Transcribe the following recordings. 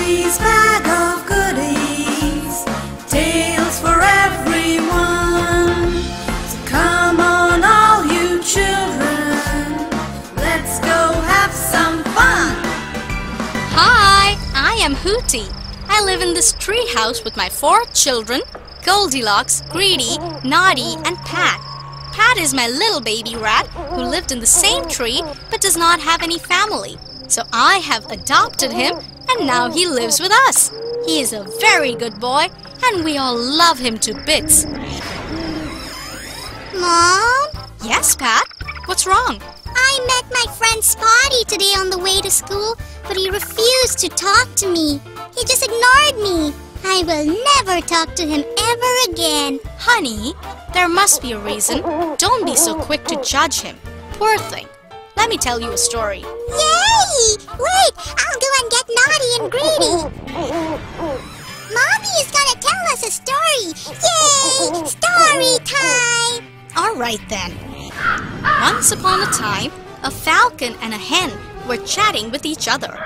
Mommy's bag of goodies, tales for everyone. So come on all you children, let's go have some fun. Hi, I am Hootie. I live in this tree house with my 4 children, Goldilocks, Greedy, Naughty, and Pat. Pat is my little baby rat who lived in the same tree but does not have any family. So I have adopted him and now he lives with us. He is a very good boy and we all love him to bits. Mom? Yes, Pat? What's wrong? I met my friend Spotty today on the way to school, but he refused to talk to me. He just ignored me. I will never talk to him ever again. Honey, there must be a reason. Don't be so quick to judge him. Poor thing. Let me tell you a story. Yay! Wait, I'll go and get Naughty and Greedy. Mommy is gonna tell us a story. Yay! Story time! All right then. Once upon a time, a falcon and a hen were chatting with each other.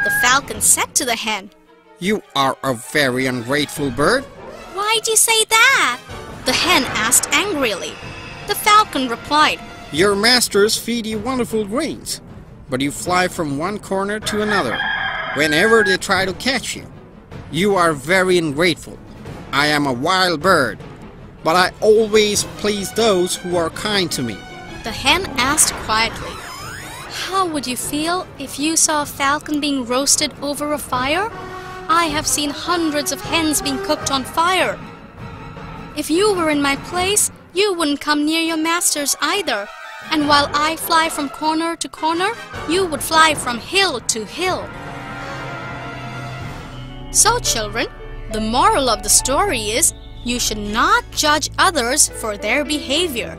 The falcon said to the hen, "You are a very ungrateful bird." "Why'd you say that?" the hen asked angrily. The falcon replied, "Your masters feed you wonderful grains, but you fly from one corner to another whenever they try to catch you. You are very ungrateful. I am a wild bird, but I always please those who are kind to me." The hen asked quietly, "How would you feel if you saw a falcon being roasted over a fire? I have seen hundreds of hens being cooked on fire. If you were in my place, you wouldn't come near your masters either. And while I fly from corner to corner, you would fly from hill to hill." So children, the moral of the story is, you should not judge others for their behavior.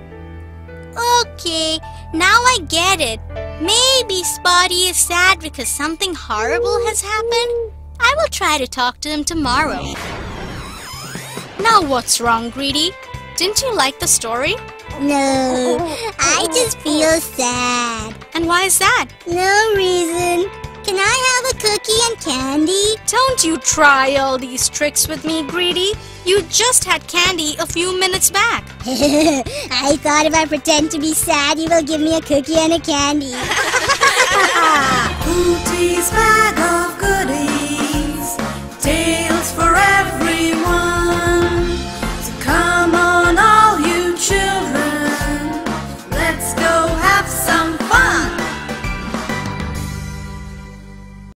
Okay, now I get it. Maybe Spotty is sad because something horrible has happened. I will try to talk to him tomorrow. Now what's wrong, Greedy? Didn't you like the story? No, I just feel sad. And why is that? No reason. Can I have a cookie and candy? Don't you try all these tricks with me, Greedy. You just had candy a few minutes back. I thought if I pretend to be sad, you will give me a cookie and a candy.